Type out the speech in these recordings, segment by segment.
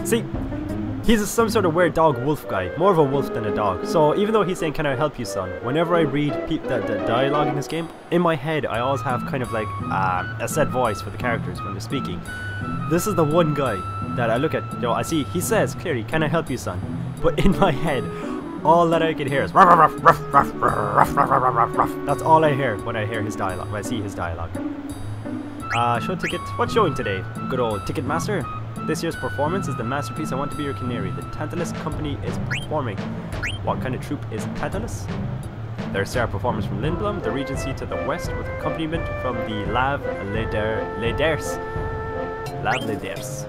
See, he's some sort of weird dog wolf guy, more of a wolf than a dog. So even though he's saying, "Can I help you, son?" Whenever I read the dialogue in this game, in my head I always have kind of like a set voice for the characters when they're speaking. This is the one guy that I look at. You know, I see he says clearly, "Can I help you, son?" But in my head, all that I can hear is ruff, ruff, ruff, ruff, ruff, ruff, ruff, ruff, ruff. That's all I hear when I hear his dialogue. When I see his dialogue. Show ticket. What's showing today? Good old ticket master. This year's performance is the masterpiece. I want to be your canary. The Tantalus Company is performing. What kind of troupe is Tantalus? There are star performers from Lindblom, the Regency to the west, with accompaniment from the Lav Leders. Lav Leders.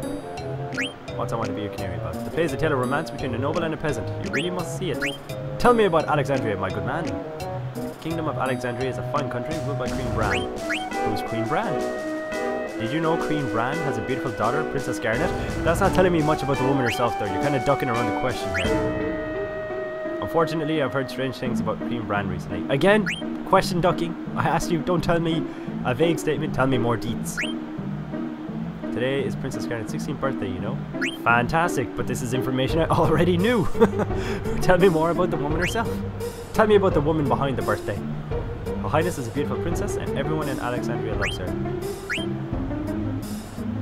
What's I want to be your canary about? The play is a tale of romance between a noble and a peasant. You really must see it. Tell me about Alexandria, my good man. The Kingdom of Alexandria is a fine country ruled by Queen Brahne. Who's Queen Brahne? Did you know Queen Brahne has a beautiful daughter, Princess Garnet? That's not telling me much about the woman herself though. You're kind of ducking around the question here. Unfortunately, I've heard strange things about Queen Brahne recently. Again, question ducking. I asked you, don't tell me a vague statement, tell me more deets. Today is Princess Garnet's 16th birthday, you know? Fantastic, but this is information I already knew. Tell me more about the woman herself. Tell me about the woman behind the birthday. Her Highness is a beautiful princess and everyone in Alexandria loves her.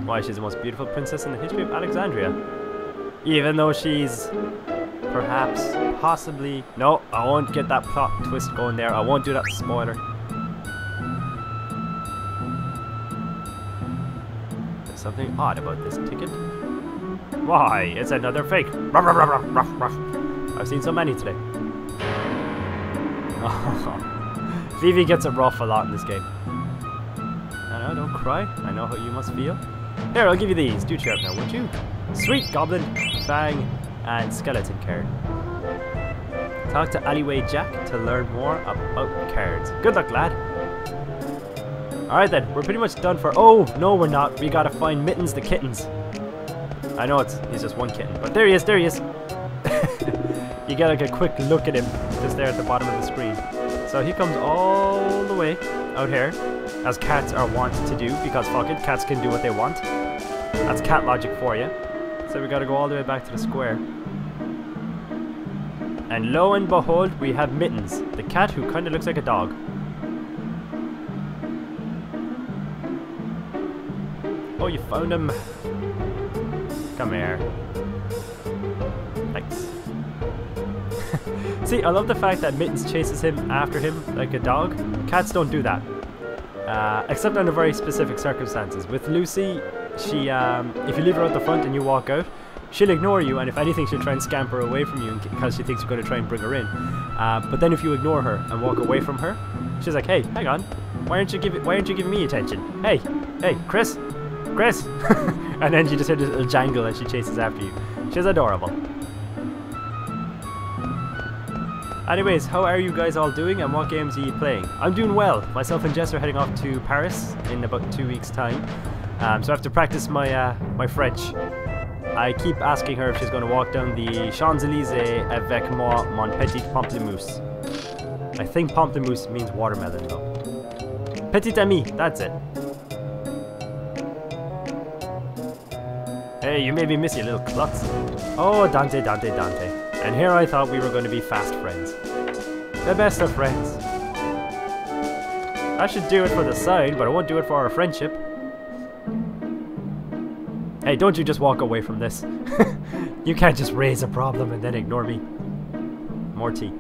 Why, she's the most beautiful princess in the history of Alexandria. Even though she's perhaps, possibly... No, I won't get that plot twist going there. I won't do that spoiler. There's something odd about this ticket. Why, it's another fake. Ruff, ruff, ruff, ruff, ruff. I've seen so many today. Vivi gets it rough a lot in this game. No, don't cry. I know how you must feel. Here, I'll give you these. Do cheer up now, won't you? Sweet Goblin, Fang, and Skeleton card. Talk to Alleyway Jack to learn more about cards. Good luck, lad. Alright then, we're pretty much done for... Oh, no we're not. We gotta find Mittens the kittens. I know he's just one kitten, but there he is, there he is. You get like a quick look at him just there at the bottom of the screen. So he comes all the way out here, as cats are wont to do, because fuck it, cats can do what they want. That's cat logic for you. So we gotta go all the way back to the square. And lo and behold, we have Mittens, the cat who kinda looks like a dog. Oh, you found him. Come here. Thanks. See, I love the fact that Mittens chases him after him like a dog. Cats don't do that. Except under very specific circumstances. With Lucy, she, if you leave her out the front and you walk out, she'll ignore you, and if anything she'll try and scamper away from you because she thinks you're going to try and bring her in. But then if you ignore her and walk away from her, she's like, hey, hang on, why aren't you giving me attention? Hey, Chris! And then she just hears a jangle and she chases after you. She's adorable. Anyways, how are you guys all doing and what games are you playing? I'm doing well. Myself and Jess are heading off to Paris in about 2 weeks' time. So I have to practice my my French. I keep asking her if she's going to walk down the Champs-Élysées avec moi, mon petit pamplemousse. I think pamplemousse means watermelon though. Petit ami, that's it. Hey, you made me miss you, little klutz. Oh, Dante. And here I thought we were going to be fast friends. The best of friends. I should do it for the side, but I won't do it for our friendship. Hey, don't you just walk away from this. You can't just raise a problem and then ignore me. More tea.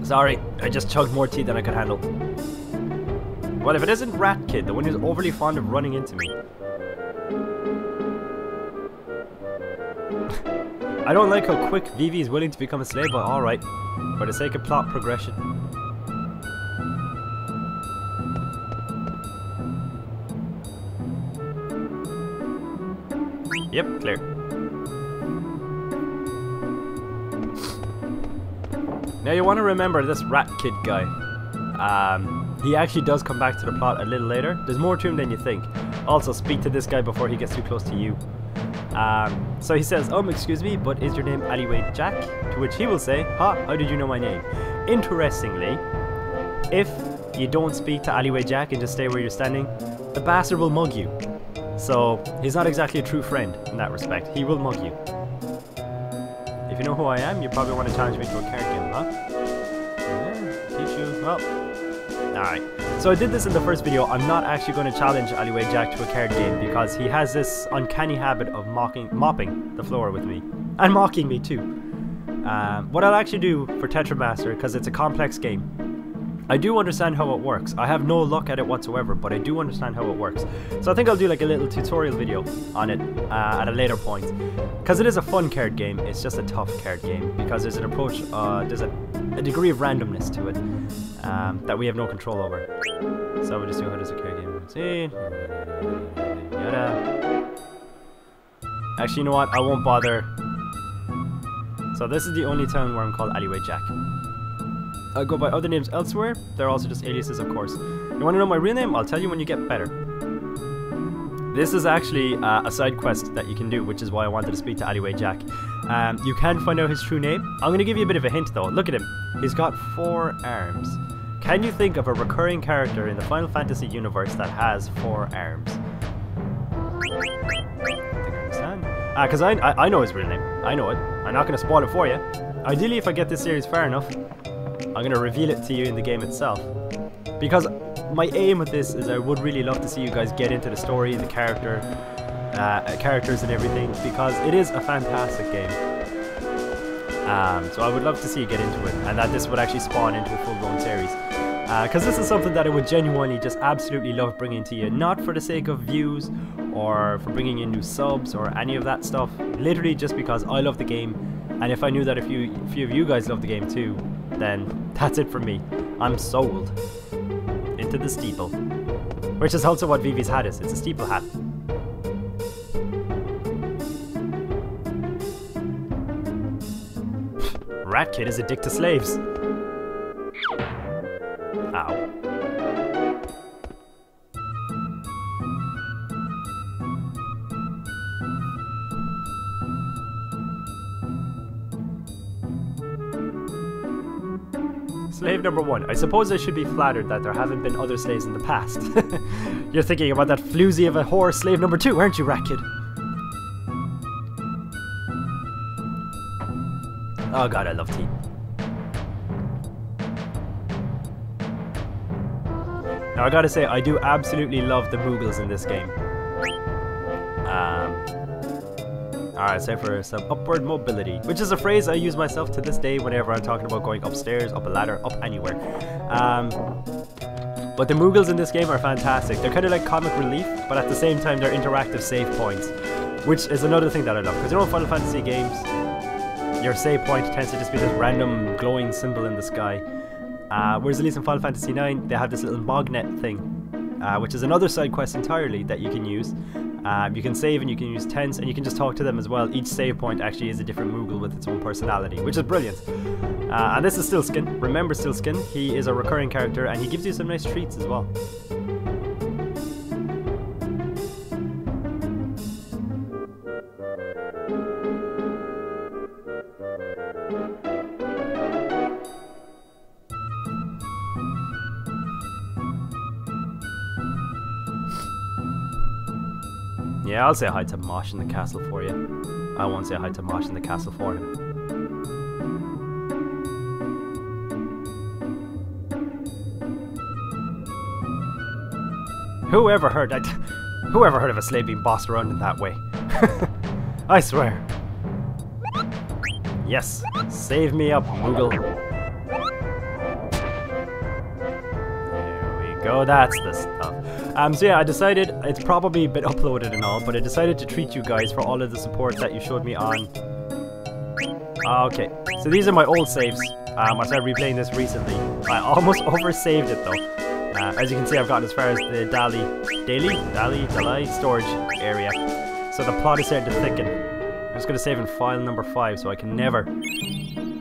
Sorry, I just chugged more tea than I could handle. Well, if it isn't Rat Kid, the one who's overly fond of running into me. I don't like how quick Vivi is willing to become a slave, but alright. For the sake of plot progression. Yep, clear. Now you want to remember this Rat Kid guy. He actually does come back to the plot a little later. There's more to him than you think. Also, speak to this guy before he gets too close to you. So he says, excuse me, but is your name Alleyway Jack? To which he will say, how did you know my name? Interestingly, if you don't speak to Alleyway Jack and just stay where you're standing, the bastard will mug you. So he's not exactly a true friend in that respect. He will mug you. If you know who I am, you probably want to challenge me to a card game, huh? Yeah, teach you. Well, alright. So I did this in the first video. I'm not actually going to challenge Alleyway Jack to a card game because he has this uncanny habit of mopping the floor with me. And mocking me too. What I'll actually do for Tetramaster, because it's a complex game, I do understand how it works. I have no luck at it whatsoever, but I do understand how it works. So I think I'll do like a little tutorial video on it at a later point. Because it is a fun card game, it's just a tough card game. Because there's an approach, there's a degree of randomness to it that we have no control over. So we'll just do how does a card game. See? Yada. Actually, you know what? I won't bother. So this is the only town where I'm called Alleyway Jack. I go by other names elsewhere. They're also just aliases, of course. You want to know my real name? I'll tell you when you get better. This is actually a side quest that you can do, which is why I wanted to speak to Alleyway Jack. You can find out his true name. I'm going to give you a bit of a hint though. Look at him. He's got 4 arms. Can you think of a recurring character in the Final Fantasy universe that has 4 arms? I think I understand. Because I know his real name. I know it. I'm not going to spoil it for you. Ideally, if I get this series far enough, I'm going to reveal it to you in the game itself. Because my aim with this is I would really love to see you guys get into the story, the characters and everything, because it is a fantastic game. So I would love to see you get into it, and that this would actually spawn into a full-blown series. Because this is something that I would genuinely just absolutely love bringing to you, not for the sake of views or for bringing in new subs or any of that stuff, literally just because I love the game, and if I knew that a few of you guys love the game too, then that's it for me. I'm sold. Into the steeple. Which is also what Vivi's hat is. It's a steeple hat. Rat Kid is a dick to slaves. Ow. Slave number 1. I suppose I should be flattered that there haven't been other slaves in the past. You're thinking about that floozy of a whore, slave number 2, aren't you, Rat Kid? Oh god, I love tea. Now I gotta say, I do absolutely love the Moogles in this game. Alright, so for some upward mobility, which is a phrase I use myself to this day whenever I'm talking about going upstairs, up a ladder, up anywhere. But the Moogles in this game are fantastic. They're kind of like comic relief, but at the same time they're interactive save points, which is another thing that I love. Because you know in Final Fantasy games, your save point tends to just be this random glowing symbol in the sky. Whereas at least in Final Fantasy IX, they have this little Mognet thing, which is another side quest entirely that you can use. You can save and you can use tents and you can just talk to them as well. Each save point actually is a different Moogle with its own personality, which is brilliant. And this is Stiltzkin. Remember Stiltzkin, he is a recurring character and he gives you some nice treats as well. Yeah, I'll say hi to Mosh in the castle for you. I won't say hi to Mosh in the castle for him. Whoever heard of a slave being bossed around in that way? I swear. Yes, save me up, Moogle. There we go, that's the stuff. So yeah, I decided, it's probably been uploaded and all, but I decided to treat you guys for all of the support that you showed me on. Okay, so these are my old saves. I started replaying this recently. I almost oversaved it though. As you can see, I've gotten as far as the Dali storage area. So the plot is starting to thicken. I'm just going to save in file number 5 so I can never,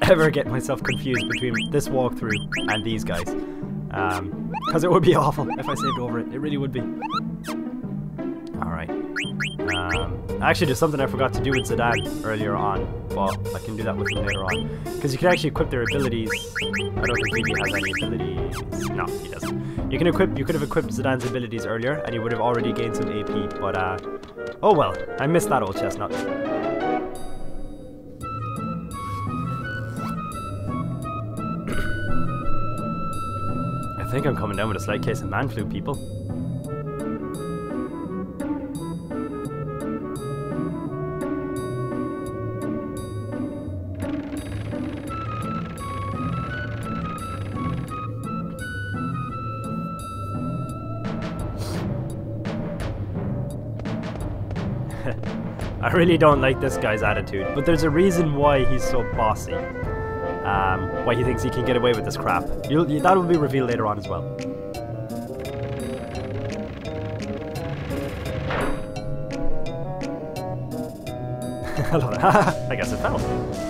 ever get myself confused between this walkthrough and these guys. Because it would be awful if I saved over it. It really would be. Alright. Actually, there's something I forgot to do with Zidane earlier on, but I can do that with him later on. Because you can actually equip their abilities. I don't think Vivi has any abilities. No, he doesn't. You could have equipped Zidane's abilities earlier, and he would have already gained some AP. But oh well, I missed that old chestnut. I think I'm coming down with a slight case of man flu, people. I really don't like this guy's attitude, but there's a reason why he's so bossy. Why he thinks he can get away with this crap. That will be revealed later on as well. I guess it fell.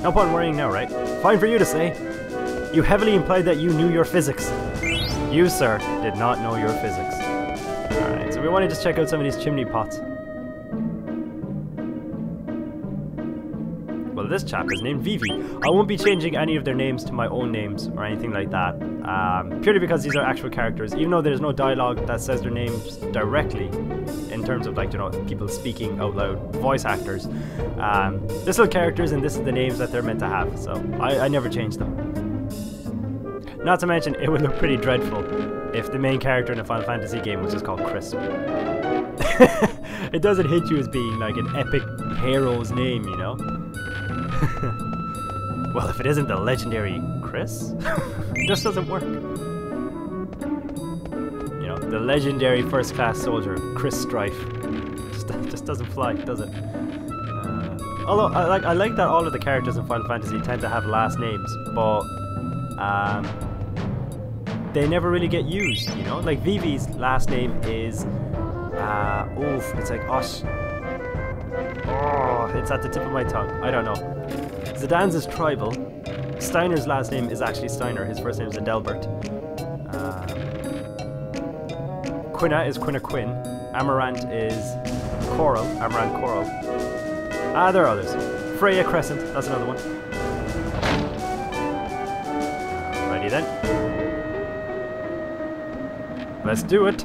No point worrying now, right? Fine for you to say. You heavily implied that you knew your physics. You, sir, did not know your physics. Alright, so we want to just check out some of these chimney pots. Well, this chap is named Vivi. I won't be changing any of their names to my own names or anything like that. Purely because these are actual characters. Even though there's no dialogue that says their names directly, in terms of, like, you know, people speaking out loud, voice actors. They're still characters, and this is the names that they're meant to have. So I never change them. Not to mention, it would look pretty dreadful if the main character in a Final Fantasy game was just called Chris. It doesn't hit you as being like an epic hero's name, you know? Well, if it isn't the legendary Chris, it just doesn't work. You know, the legendary first-class soldier, Chris Strife. Just doesn't fly, does it? Although, I like that all of the characters in Final Fantasy tend to have last names, but they never really get used, you know? Like, Vivi's last name is... oof, it's like Osh. Oh, it's at the tip of my tongue. I don't know. Zidane's is Tribal. Steiner's last name is actually Steiner. His first name is Adelbert. Quina is Quina Quinn. Amaranth is Coral. Amaranth Coral. There are others. Freya Crescent. That's another one. Righty then. Let's do it.